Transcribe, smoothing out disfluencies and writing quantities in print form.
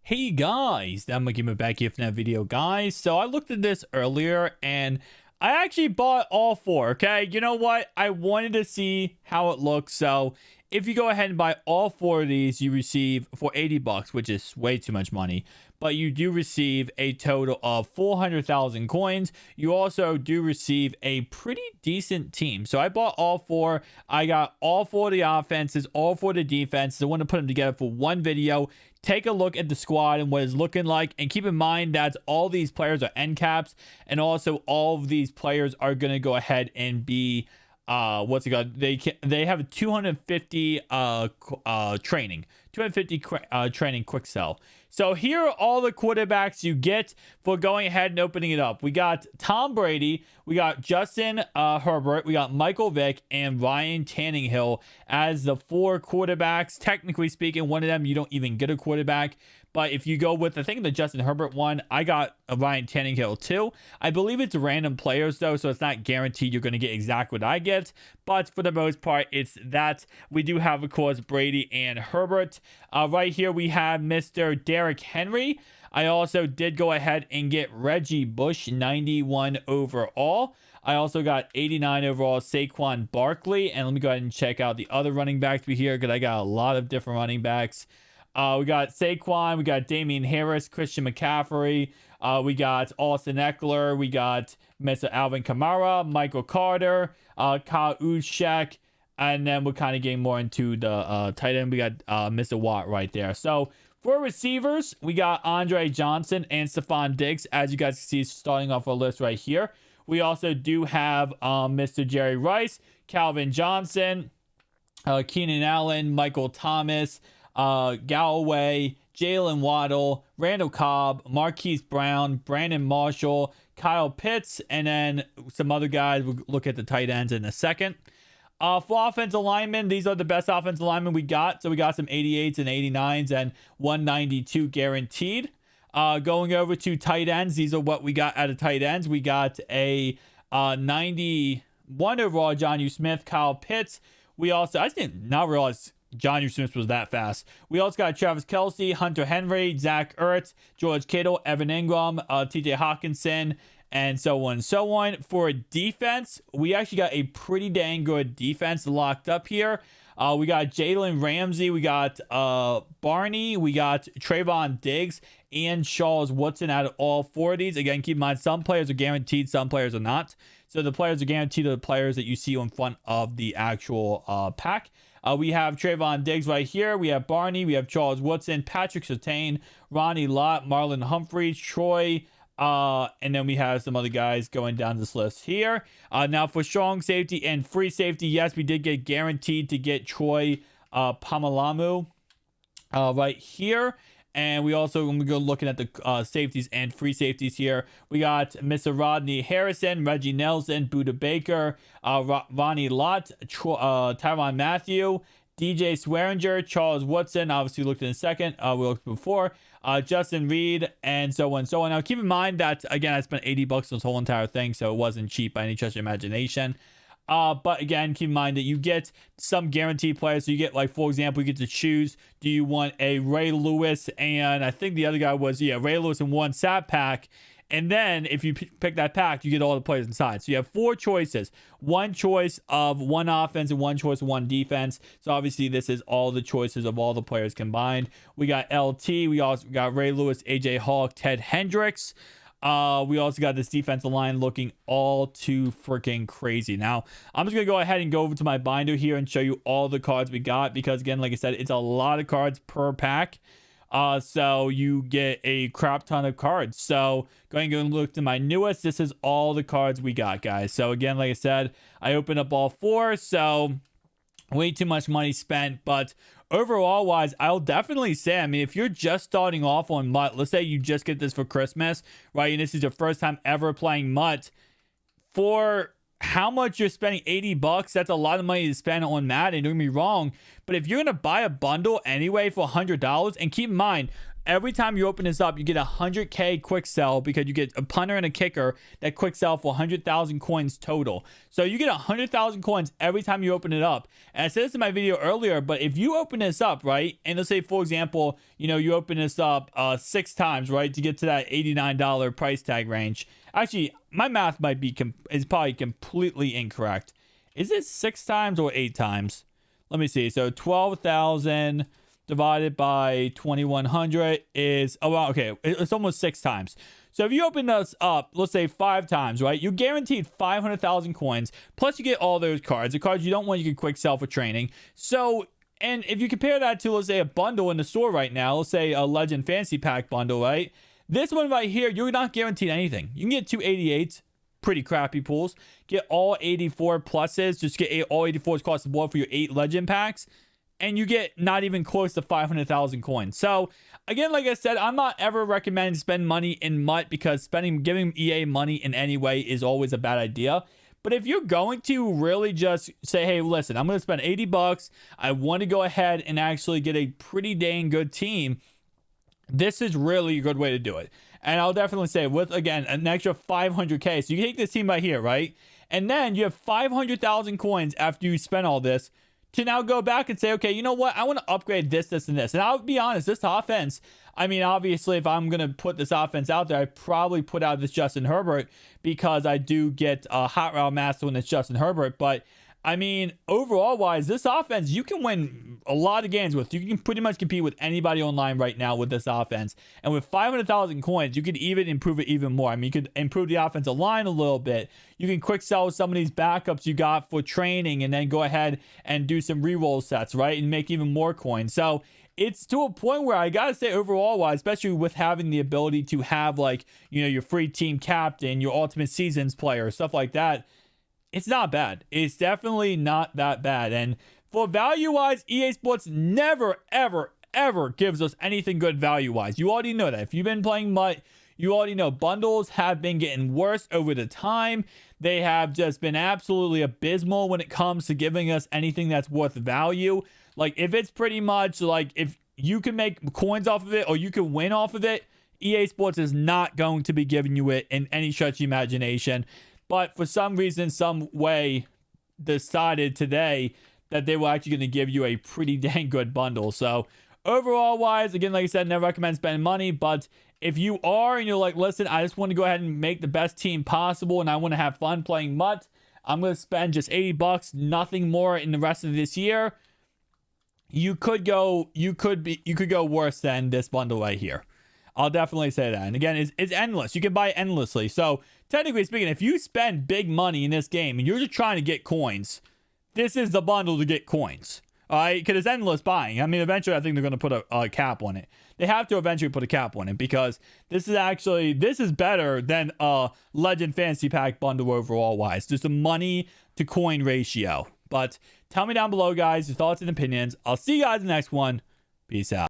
Hey guys, I'm gonna back here for that video, guys. So I looked at this earlier and I actually bought all four. Okay, you know what? I wanted to see how it looks. So if you go ahead and buy all four of these, you receive for 80 bucks, which is way too much money. But you do receive a total of 400,000 coins. You also do receive a pretty decent team. So I bought all four. I got all four of the offenses, all four of the defenses. I want to put them together for one video. Take a look at the squad and what it's looking like, and keep in mind that all these players are end caps, and also all of these players are going to go ahead and be what's it called? They have a 250 training 250 training quick sell. So here are all the quarterbacks you get for going ahead and opening it up. We got Tom Brady, we got Justin Herbert, we got Michael Vick, and Ryan Tannehill as the four quarterbacks. Technically speaking, one of them you don't even get a quarterback. But if you go with, I think, the Justin Herbert one, I got a Ryan Tannehill too. I believe it's random players though, so it's not guaranteed you're going to get exactly what I get. But for the most part, it's that. We do have, of course, Brady and Herbert. Right here we have Mr. Derrick Henry. I also did go ahead and get Reggie Bush, 91 overall. I also got 89 overall Saquon Barkley. And let me go ahead and check out the other running backs we here, because I got a lot of different running backs. We got Saquon, we got Damian Harris, Christian McCaffrey, we got Austin Eckler, we got Mr. Alvin Kamara, Michael Carter, Kyle Juszczyk, and then we're kind of getting more into the tight end. We got Mr. Watt right there. So for receivers, we got Andre Johnson and Stephon Diggs, as you guys can see, starting off our list right here. We also do have Mr. Jerry Rice, Calvin Johnson, Keenan Allen, Michael Thomas, Galloway, Jalen Waddle, Randall Cobb, Marquise Brown, Brandon Marshall, Kyle Pitts, and then some other guys. We'll look at the tight ends in a second. For offensive linemen, these are the best offensive linemen we got. So we got some 88s and 89s and 192 guaranteed. Going over to tight ends, these are what we got out of tight ends. We got a 91 overall Jonnu Smith, Kyle Pitts. We also, I did not realize Jonnu Smith was that fast. We also got Travis Kelce, Hunter Henry, Zach Ertz, George Kittle, Evan Ingram, TJ Hawkinson, and so on and so on. For defense, we actually got a pretty dang good defense locked up here. We got Jalen Ramsey, we got Barney, we got Trayvon Diggs, and Charles Woodson out of all four of these. Again, keep in mind, some players are guaranteed, some players are not. So the players are guaranteed are the players that you see in front of the actual pack. We have Trayvon Diggs right here. We have Barney. We have Charles Woodson, Patrick Surtain, Ronnie Lott, Marlon Humphrey, Troy, and then we have some other guys going down this list here. Now for strong safety and free safety, yes, we did get guaranteed to get Troy Pomalamu right here. And we also, when we go looking at the safeties and free safeties here, we got Mr. Rodney Harrison, Reggie Nelson, Buda Baker, Ronnie Lott, Tyrann Mathieu, DJ Swearinger, Charles Woodson, obviously looked in a second, we looked before, Justin Reed, and so on and so on. Now keep in mind that, again, I spent 80 bucks on this whole entire thing, so it wasn't cheap by any stretch of imagination. But again, keep in mind that you get some guaranteed players. So you get, like, for example, you get to choose, do you want a Ray Lewis, and I think the other guy was, Ray Lewis and one Sat pack. And then if you pick that pack, you get all the players inside. So you have four choices. One choice of one offense and one choice of one defense. So obviously this is all the choices of all the players combined. We got LT. We also got Ray Lewis, AJ Hawk, Ted Hendricks. We also got this defensive line looking all too freaking crazy. Now, I'm just going to go ahead and go over to my binder here and show you all the cards we got, because, again, like I said, it's a lot of cards per pack. So you get a crap ton of cards. So going and look to my newest, this is all the cards we got, guys. So, again, like I said, I opened up all four, so way too much money spent, but overall wise, I'll definitely say, I mean, if you're just starting off on MUT, let's say you just get this for Christmas, right, and this is your first time ever playing MUT, for how much you're spending, 80 bucks, that's a lot of money to spend on Madden, don't get me wrong, but if you're going to buy a bundle anyway for $100, and keep in mind, every time you open this up, you get a 100K quick sell because you get a punter and a kicker that quick sell for 100,000 coins total. So you get 100,000 coins every time you open it up. And I said this in my video earlier, but if you open this up, right, and let's say, for example, you open this up 6 times, right, to get to that $89 price tag range. Actually, my math is probably completely incorrect. Is it 6 times or 8 times? Let me see. So 12,000 divided by 2,100 is, oh, well, okay, it's almost 6 times. So if you open this up, let's say 5 times, right, you're guaranteed 500,000 coins. Plus you get all those cards. The cards you don't want, you can quick sell for training. So, and if you compare that to, let's say, a bundle in the store right now, let's say a Legend Fantasy Pack bundle, right? This one right here, you're not guaranteed anything. You can get 288s, pretty crappy pools. Get all 84 pluses, just get all 84s across the board for your 8 Legend packs. And you get not even close to 500,000 coins. So, again, like I said, I'm not ever recommending spend money in MUT because giving EA money in any way is always a bad idea. But if you're going to really just say, hey, listen, I'm going to spend $80. I want to go ahead and actually get a pretty dang good team. This is really a good way to do it. And I'll definitely say with, again, an extra 500K. So you take this team right here, right? And then you have 500,000 coins after you spend all this to now go back and say, okay, you know what? I want to upgrade this, this, and this. And I'll be honest, this offense, I mean, obviously, if I'm going to put this offense out there, I probably put out this Justin Herbert because I do get a hot route master when it's Justin Herbert. But, I mean, overall wise, this offense, you can win a lot of games with. You can pretty much compete with anybody online right now with this offense. And with 500,000 coins, you could even improve it even more. I mean, you could improve the offensive line a little bit. You can quick sell some of these backups you got for training and then go ahead and do some reroll sets, right? And make even more coins. So it's to a point where I gotta say overall wise, especially with having the ability to have like, your free team captain, your ultimate seasons player, stuff like that. It's not bad. It's definitely not that bad. And for value-wise, EA Sports never, ever, ever gives us anything good value-wise. You already know that. If you've been playing MUT, you already know bundles have been getting worse over the time. They have just been absolutely abysmal when it comes to giving us anything that's worth value. Like, if it's pretty much like if you can make coins off of it or you can win off of it, EA Sports is not going to be giving you it in any stretch of imagination. But for some reason, some way, decided today that they were actually going to give you a pretty dang good bundle. So overall wise, again, like I said, never recommend spending money. But if you are and you're like, listen, I just want to go ahead and make the best team possible and I want to have fun playing MUT, I'm going to spend just $80, nothing more in the rest of this year. You could go worse than this bundle right here. I'll definitely say that. And again, it's endless. You can buy it endlessly. So technically speaking, if you spend big money in this game and you're just trying to get coins, this is the bundle to get coins. All right? Because it's endless buying. I mean, eventually I think they're going to put a cap on it. They have to eventually put a cap on it because this is better than a Legend Fantasy Pack bundle overall wise. Just a money to coin ratio. But tell me down below, guys, your thoughts and opinions. I'll see you guys in the next one. Peace out.